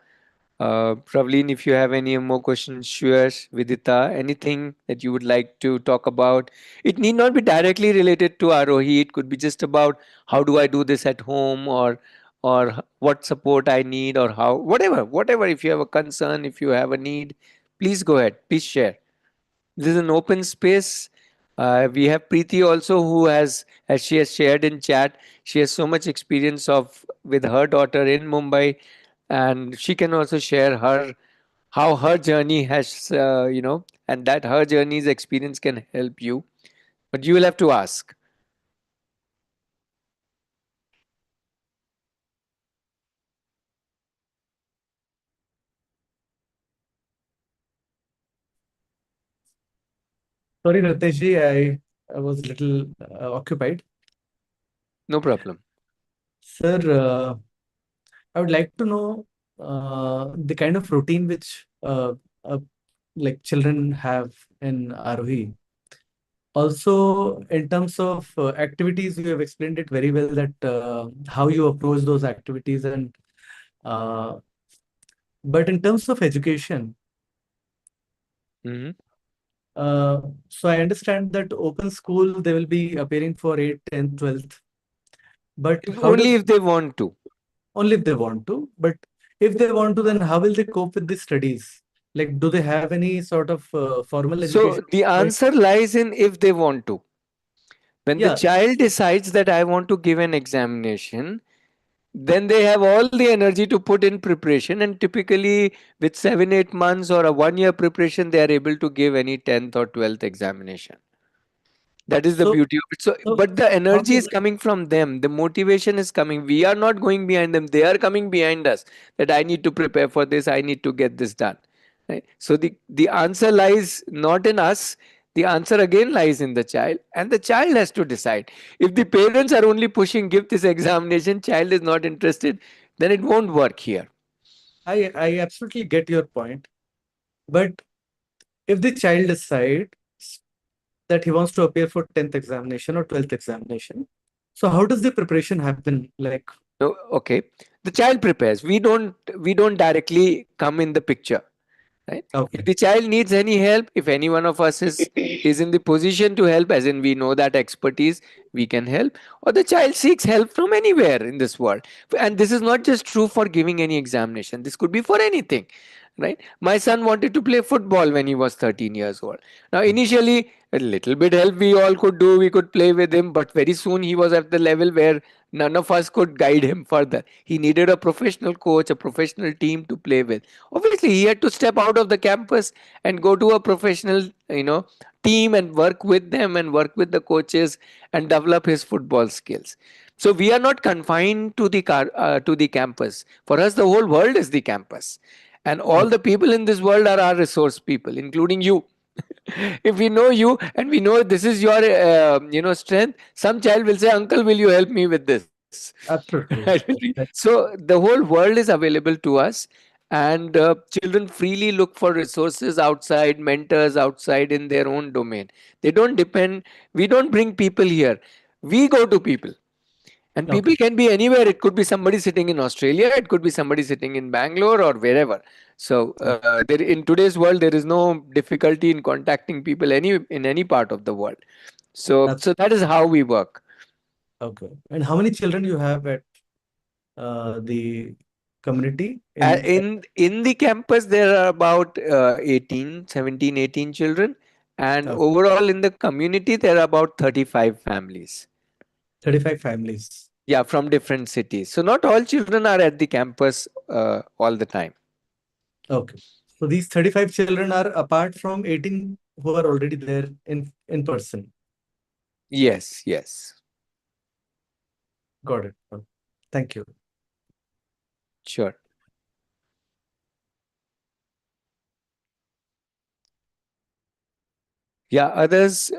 Pravleen, if you have any more questions, sure. Vidita, anything that you would like to talk about? It need not be directly related to Aarohi. It could be just about how do I do this at home, or what support I need, or how whatever. If you have a concern, if you have a need, please go ahead. Please share. This is an open space. We have Preeti also, who has, as she has shared in chat, she has so much experience of with her daughter in Mumbai, and she can also share her how her journey has, and that her journey's experience can help you. But you will have to ask. Sorry, Ritesh ji, I was little occupied. No problem. Sir, I would like to know the kind of routine which like children have in Arohi. Also, in terms of activities, you have explained it very well that how you approach those activities, and uh, but in terms of education, Hmm. uh, so I understand that open school they will be appearing for 8th, 10th, 12th. But how Only does if they want to. only if they want to? But if they want to, then how will they cope with the studies? Like, do they have any sort of formal So education? the Right? answer lies in if they want to. When the Yeah. child decides that I want to give an examination, then they have all the energy to put in preparation, and typically with 7 8 months or a 1 year preparation they are able to give any 10th or 12th examination. That is the So, beauty of it. So so but the how energy is does coming from them, the motivation is coming. We are not going behind them, they are coming behind us, that I need to prepare for this, I need to get this done, right? So the answer lies not in us, the answer again lies in the child, and the child has to decide. If the parents are only pushing give this examination, child is not interested, then it won't work here. I absolutely get your point. But if the child decides that he wants to appear for 10th examination or 12th examination, so how does the preparation happen? Like, No, okay. The child prepares. We don't directly come in the picture, right? If okay, the child needs any help, if any one of us is in the position to help, as in we know that expertise, we can help. Or the child seeks help from anywhere in this world. And this is not just true for giving any examination. This could be for anything, right? My son wanted to play football when he was 13 years old. Now initially a little bit help we all could do, we could play with him, but very soon he was at the level where none of us could guide him further. He needed a professional coach, a professional team to play with. Obviously he had to step out of the campus and go to a professional, team, and work with them and work with the coaches and develop his football skills. So we are not confined to the campus. For us the whole world is the campus, and all the people in this world are our resource people, including you. If we know you and we know this is your strength, some child will say, uncle, will you help me with this? absolutely. So the whole world is available to us, and children freely look for resources outside, mentors outside in their own domain. They don't depend. We don't bring people here, we go to people. And people Okay, can be anywhere. It could be somebody sitting in Australia, it could be somebody sitting in Bangalore or wherever. So in today's world there is no difficulty in contacting people in any part of the world. So that's that is how we work. okay. And how many children you have at the community Uh, in in in the campus there are about 18 17 18 children, and uh, overall in the community there are about 35 families. 35 families? Yeah, from different cities. So not all children are at the campus all the time. Okay. So these 35 children are apart from 18 who are already there in person. Yes, yes. Got it. Thank you. Sure. Yeah, others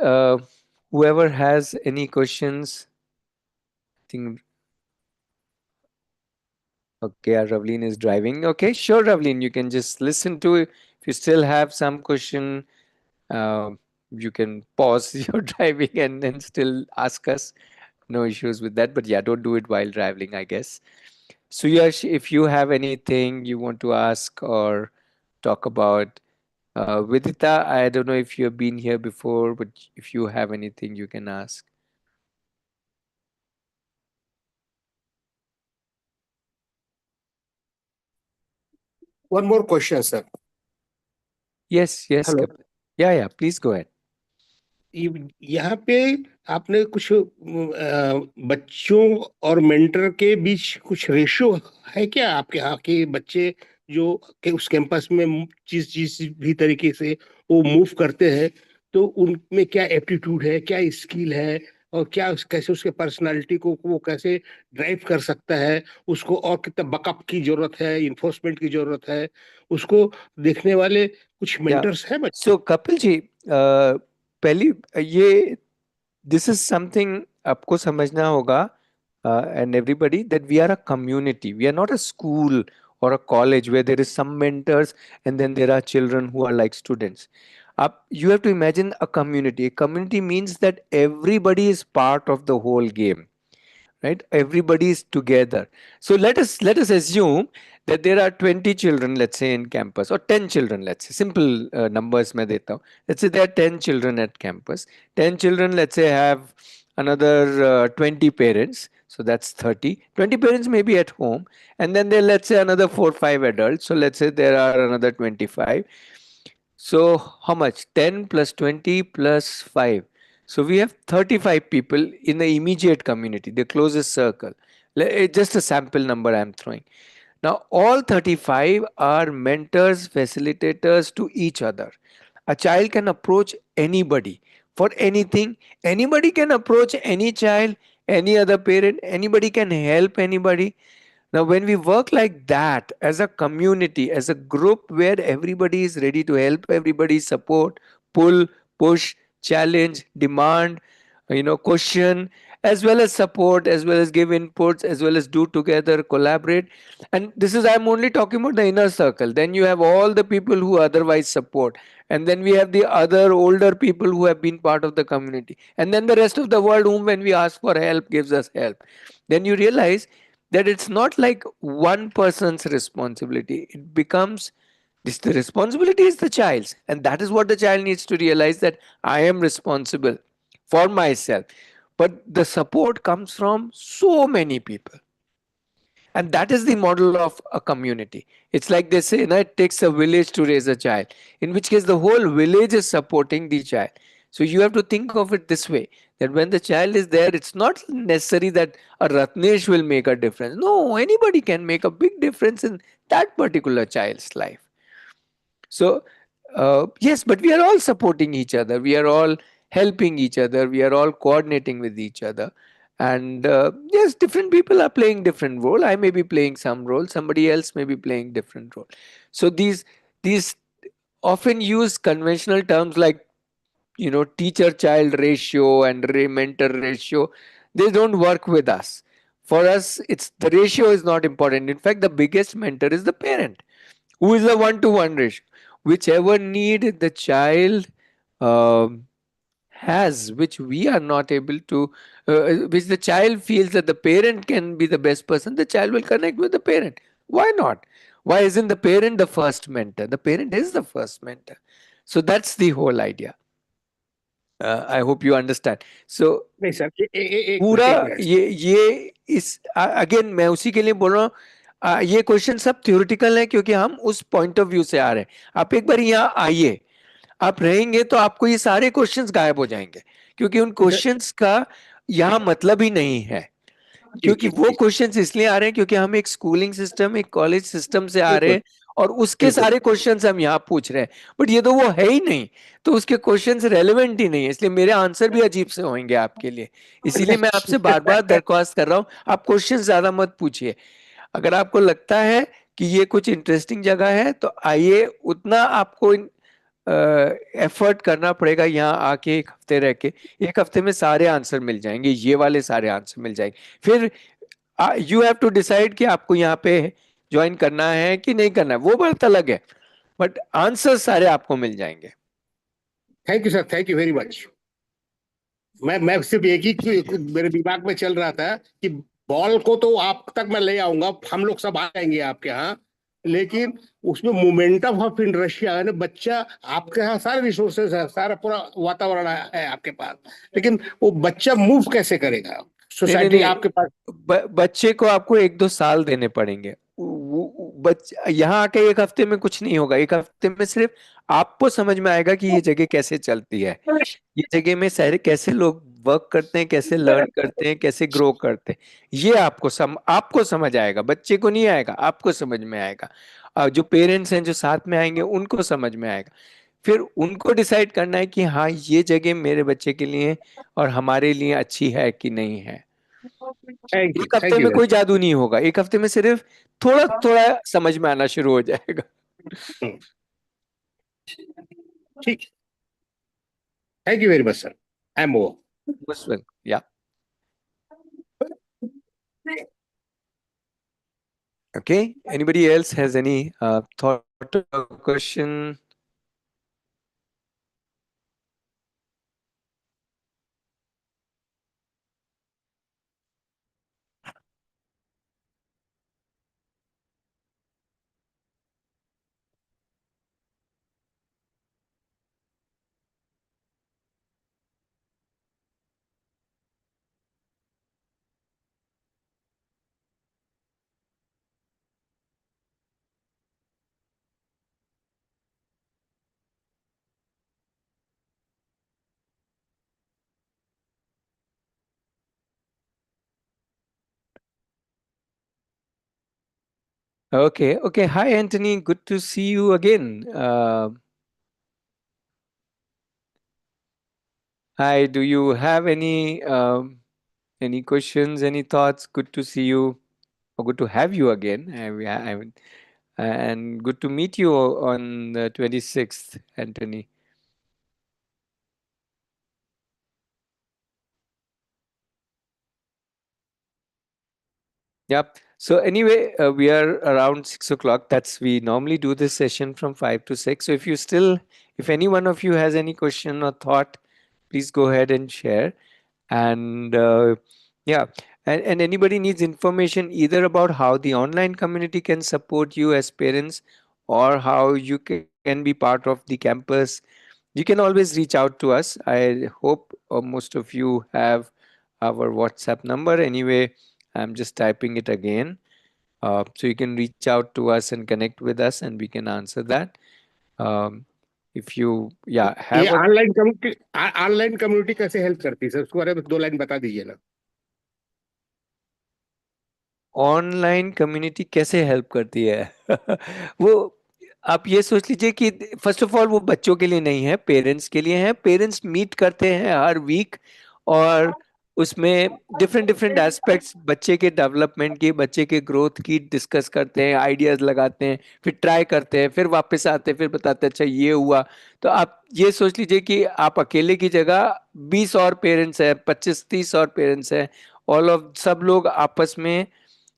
Whoever has any questions, I think. Okay, Ravleen is driving. Okay, sure, Ravleen, you can just listen to it. If you still have some question, you can pause your driving and then still ask us. No issues with that. But yeah, don't do it while driving, I guess. So, Yash, if you have anything you want to ask or talk about, Vidita, I don't know if you have been here before, but if you have anything, you can ask. One more question, sir. Yes, yes, Hello. Kapil. Yeah, please go ahead. यहाँ पे आपने कुछ बच्चों और mentor के बीच कुछ ratio है क्या आपके यहाँ के बच्चे जो के उस कैंपस में जिस भी तरीके से वो मूव करते हैं, तो उनमें क्या एप्टीट्यूड है, क्या स्किल है, और क्या कैसे उसके पर्सनालिटी को वो कैसे ड्राइव कर सकता है, उसको और कितना बकअप की जरूरत है, इन्फोर्समेंट की जरूरत है, उसको देखने वाले कुछ Yeah. मेंटर्स हैं बच्चे? So, Kapil ji, पहली ये this is something आपको समझना होगा, and everybody, that we are a community. We are not a school or a college where there is some mentors and then there are children who are like students. You have to imagine a community. A community means that everybody is part of the whole game, right? Everybody is together. So let us assume that there are 20 children, let's say, in campus, or 10 children, let's say. Simple numbers मैं देता हूँ. Let's say there are 10 children at campus. 10 children, let's say, have another 20 parents, so that's 30. 20 parents may be at home, and then there, let's say, another 4 5 adults, so let's say there are another 25. So how much? 10 plus 20 plus 5. So we have 35 people in the immediate community, the closest circle. Just a sample number I'm throwing. Now, all 35 are mentors, facilitators to each other. A child can approach anybody for anything. Anybody can approach any child, any other parent. Anybody can help anybody. Now, when we work like that as a community, as a group where everybody is ready to help everybody, support, pull, push, challenge, demand, question, as well as support, as well as give inputs, as well as do together, collaborate. And this is, I'm only talking about the inner circle. Then you have all the people who otherwise support. And then we have the other older people who have been part of the community. And then the rest of the world, whom when we ask for help, gives us help. Then you realize that it's not like one person's responsibility. It becomes this, the responsibility is the child's, and that is what the child needs to realize, that I am responsible for myself. But the support comes from so many people. And that is the model of a community. It's like they say, it takes a village to raise a child, in which case the whole village is supporting the child. So you have to think of it this way, that when the child is there, it's not necessary that a Ratnesh will make a difference. No, anybody can make a big difference in that particular child's life. So, yes, but we are all supporting each other. We are all helping each other. We are all coordinating with each other. And yes, different people are playing different role. I may be playing some role. Somebody else may be playing different role. So these often use conventional terms like, teacher child ratio and mentor ratio. They don't work with us. For us, it's the ratio is not important. In fact, the biggest mentor is the parent, who is a one-to-one ratio. Whichever need the child um, has, which we are not able to, which the child feels that the parent can be the best person, the child will connect with the parent. Why not? Why isn't the parent the first mentor? The parent is the first mentor. So that's the whole idea. I hope you understand. So नहीं sir, एक पूरा minute, एक minute. ये इस again मैं उसी के लिए बोल रहा हूँ, ये क्वेश्चन सब थ्योरेटिकल है क्योंकि हम उस पॉइंट ऑफ व्यू से आ रहे हैं. आप एक बार यहाँ आइए, आप रहेंगे तो आपको ये सारे क्वेश्चंस गायब हो जाएंगे, क्योंकि उन क्वेश्चंस का यहाँ मतलब ही नहीं है. ठीक क्योंकि ठीक वो ठीक, क्वेश्चंस इसलिए आ रहे हैं क्योंकि हम एक स्कूलिंग सिस्टम, एक कॉलेज सिस्टम से आ रहे बिल्कुल हैं, और उसके बिल्कुल। सारे क्वेश्चंस हम यहाँ पूछ रहे हैं. बट ये तो वो है ही नहीं, तो उसके क्वेश्चंस रेलेवेंट ही नहीं है, इसलिए मेरे आंसर भी अजीब से होंगे आपके लिए. इसीलिए मैं आपसे बार बार दरख्वास्त कर रहा हूँ, आप क्वेश्चन ज्यादा मत पूछिए. अगर आपको लगता है कि ये कुछ इंटरेस्टिंग जगह है तो आइए, उतना आपको एफर्ट करना पड़ेगा यहाँ आके एक हफ्ते रह के, एक हफ्ते में सारे आंसर मिल जाएंगे, ये वाले सारे आंसर मिल जाएंगे। फिर यू हैव टू डिसाइड कि आपको यहाँ पे ज्वाइन करना है कि नहीं करना है, वो बात अलग है, बट आंसर सारे आपको मिल जाएंगे। Thank you sir, thank you very much. मैं सिर्फ एक ही मेरे दिमाग में चल रहा था कि बॉल को तो आप तक मैं ले आऊंगा, हम लोग सब आ जाएंगे आपके यहाँ, लेकिन उसमें मोमेंटम ऑफ इनर्शिया है ना, बच्चा आपके यहाँ सारे रिसोर्सेज है, सारा पूरा वातावरण है आपके पास, लेकिन वो बच्चा मूव कैसे करेगा? नहीं नहीं सोसाइटी नहीं, आपके पास। बच्चे को आपको 1-2 साल देने पड़ेंगे। यहाँ आके एक हफ्ते में कुछ नहीं होगा, एक हफ्ते में सिर्फ आपको समझ में आएगा कि ये जगह कैसे चलती है, ये जगह में सारे कैसे लोग वर्क करते हैं, कैसे लर्न करते हैं, कैसे ग्रो करते हैं, ये आपको समझ आएगा, बच्चे को नहीं आएगा, आपको समझ में आएगा। जो पेरेंट्स हैं जो साथ में आएंगे उनको समझ में आएगा। फिर उनको डिसाइड करना है कि हाँ ये जगह मेरे बच्चे के लिए और हमारे लिए अच्छी है कि नहीं है। एक हफ्ते थैंक यू में वेरी कोई जादू नहीं होगा, एक हफ्ते में सिर्फ थोड़ा थोड़ा समझ में आना शुरू हो जाएगा। मच। ठीक, thank you very much sir, I am over. Most well, yeah. Okay. Anybody else has any thought or question? Okay. Okay. Hi, Anthony. Good to see you again. Hi. Do you have any questions? Any thoughts? Good to see you, or good to have you again. And good to meet you on the 26th, Anthony. Yep. So anyway, we are around 6 o'clock. That's we normally do this session from 5 to 6. So if any one of you has any question or thought, please go ahead and share. And yeah, and anybody needs information either about how the online community can support you as parents, or how you can be part of the campus, you can always reach out to us. I hope most of you have our WhatsApp number. Anyway, I'm just typing it again. So you can reach out to us and connect with us, and we can answer that. Um, if you, yeah, ये have a online community कैसे help करती है sir, उसके बारे में 2 line बता दीजिए ना। ऑनलाइन कम्युनिटी कैसे हेल्प करती है? वो आप ये सोच लीजिए कि फर्स्ट ऑफ ऑल वो बच्चों के लिए नहीं है, पेरेंट्स के लिए है। पेरेंट्स मीट करते हैं हर वीक, और उसमें डिफरेंट डिफरेंट एस्पेक्ट्स बच्चे के डेवलपमेंट की, बच्चे के ग्रोथ की डिस्कस करते हैं, आइडियाज लगाते हैं, फिर ट्राई करते हैं, फिर वापस आते हैं, फिर बताते हैं अच्छा ये हुआ। तो आप ये सोच लीजिए कि आप अकेले की जगह 20 और पेरेंट्स हैं, 25-30 और पेरेंट्स हैं, ऑल ऑफ सब लोग आपस में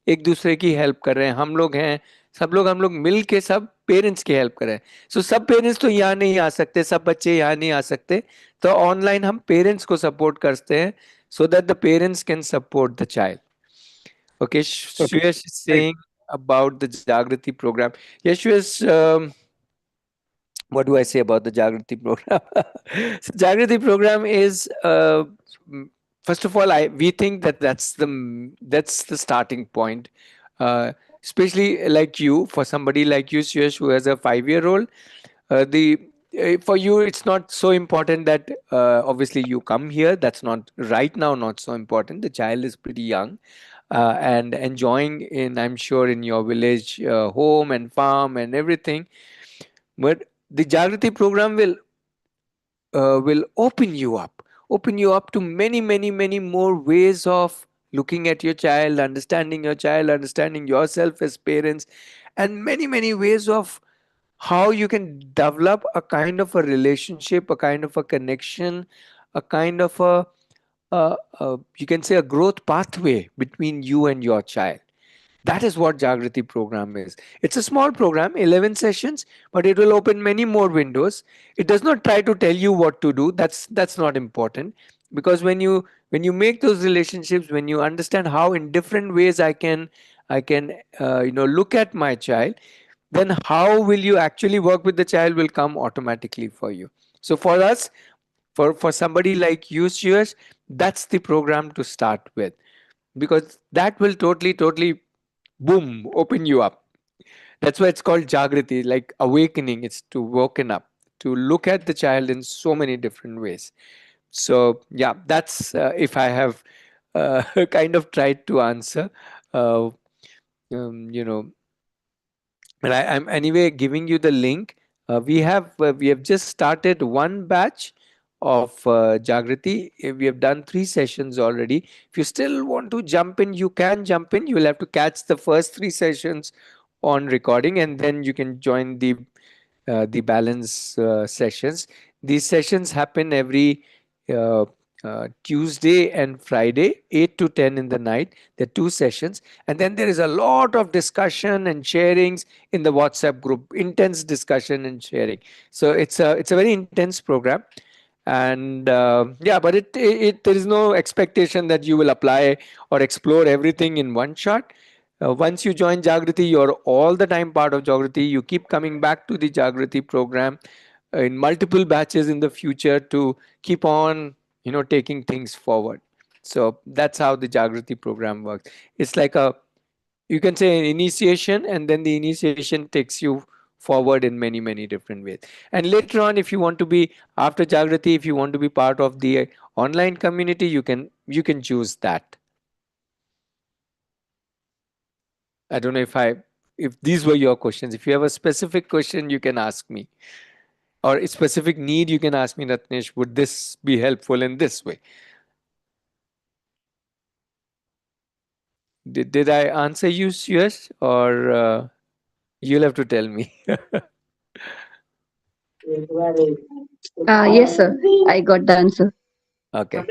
एक दूसरे की हेल्प कर रहे हैं। हम लोग हैं, सब लोग हम लोग मिल के सब पेरेंट्स की हेल्प कर रहे हैं। सो सब पेरेंट्स तो यहाँ नहीं आ सकते, सब बच्चे यहाँ नहीं आ सकते, तो ऑनलाइन हम पेरेंट्स को सपोर्ट करते हैं, so that the parents can support the child. Okay, okay, Shreyash is saying about the Jagrati program. Yes, Shreyash, what do I say about the Jagrati program? So Jagrati program is, first of all, we think that that's the starting point. Especially like you, for somebody like you, Shreyash, who has a 5-year-old, the for you it's not so important that obviously you come here. That's not right now, not so important. The child is pretty young, and enjoying in, I'm sure, in your village home and farm and everything. But the Jagrati program will open you up to many, many, many more ways of looking at your child, understanding yourself as parents, and many, many ways of how you can develop a kind of a relationship, a kind of a connection, a kind of a you can say a growth pathway between you and your child. That is what Jagrati program is. It's a small program, 11 sessions, but it will open many more windows. It does not try to tell you what to do. That's not important, because when you make those relationships, when you understand how in different ways I can look at my child, then how will you actually work with the child will come automatically for you. So for us, for somebody like you, Shuyash, that's the program to start with, because that will totally boom open you up. That's why it's called Jagriti, like awakening. It's to woken up, to look at the child in so many different ways. So yeah, that's if I have kind of tried to answer. uh, you know but I'm anyway giving you the link. We have just started one batch of Jagriti. We have done 3 sessions already. If you still want to jump in, you can jump in. You will have to catch the first 3 sessions on recording, and then you can join the balance sessions. These sessions happen every uh, Tuesday and Friday, 8 to 10 in the night. There are 2 sessions. And then there is a lot of discussion and sharings in the WhatsApp group, intense discussion and sharing. So it's a very intense program. And yeah, but it there is no expectation that you will apply or explore everything in one shot. Once you join Jagriti, you're all the time part of Jagriti. You keep coming back to the Jagriti program in multiple batches in the future to keep on, taking things forward. So that's how the Jagriti program works. It's like you can say an initiation, and then the initiation takes you forward in many different ways. And later on, if you want to be after Jagriti, if you want to be part of the online community, you can choose that. I don't know if these were your questions. If you have a specific question, you can ask me, or a specific need, you can ask me, Ratnesh, would this be helpful in this way? Did I answer you, yes, or you'll have to tell me? Yes, sir. I got the answer. Okay.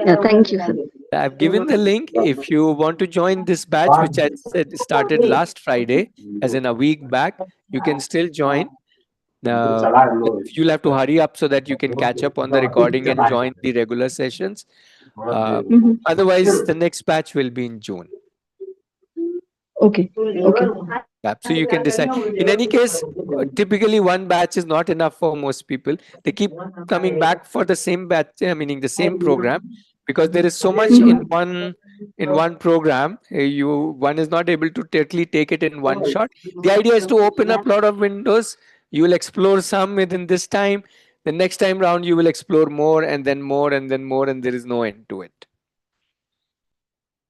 Yeah, thank you, sir. I've given the link. If you want to join this batch, which I said started last Friday, as in a week back, you can still join. But you'll have to hurry up so that you can catch up on the recording and join the regular sessions. Uh, Mhm. Otherwise, the next batch will be in June. Okay. Okay. Yeah, so you can decide. In any case, typically one batch is not enough for most people. They keep coming back for the same batch, meaning the same program, because there is so much in one program. One is not able to totally take it in one shot. The idea is to open up a lot of windows. You will explore some within this time. The next time round, you will explore more and then more and then more, and there is no end to it.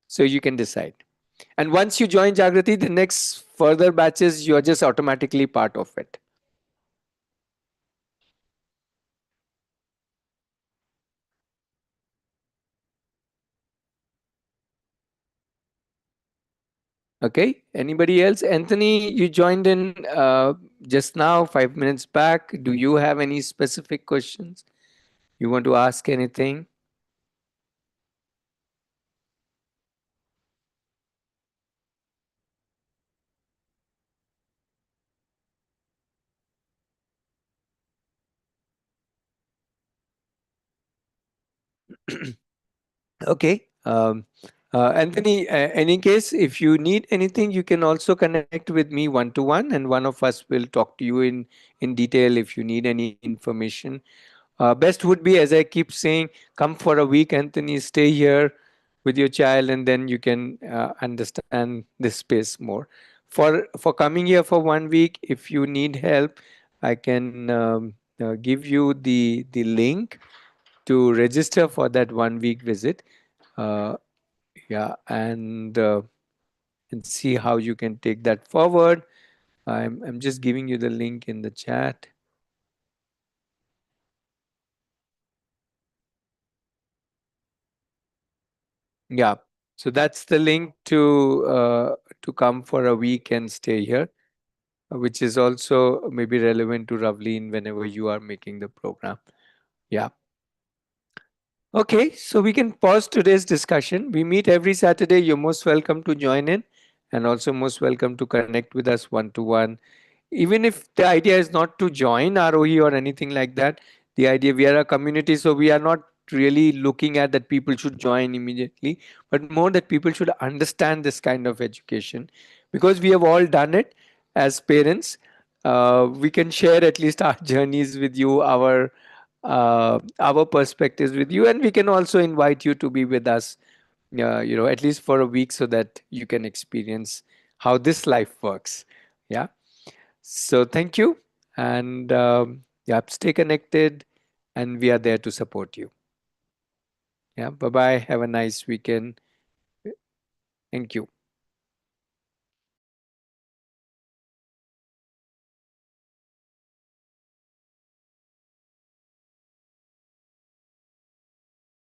So you can decide. And once you join Jagrati, the next further batches, you're just automatically part of it. Okay. Anybody else? Anthony, you joined in just now, 5 minutes back. Do you have any specific questions? You want to ask anything? Okay. Anthony, any case, if you need anything, you can also connect with me one to one, and one of us will talk to you in detail if you need any information. Best would be, as I keep saying, come for a week, Anthony, stay here with your child, and then you can understand this space more. For coming here for one week, if you need help, I can give you the link to register for that 1 week visit. Uh, yeah, and see how you can take that forward. I'm just giving you the link in the chat. Yeah. So that's the link to come for a week and stay here. which is also maybe relevant to Ravleen whenever you are making the program. Yeah. Okay, so we can pause today's discussion. We meet every Saturday. You're most welcome to join in, and also most welcome to connect with us one to one. Even if the idea is not to join ROE or anything like that, the idea, we are a community, so we are not really looking at that people should join immediately, but more that people should understand this kind of education, because we have all done it as parents. We can share at least our journeys with you, our perspectives with you, and we can also invite you to be with us, at least for a week, so that you can experience how this life works. Yeah. So thank you, and yeah, stay connected, and we are there to support you. Yeah. Bye bye. Have a nice weekend. Thank you.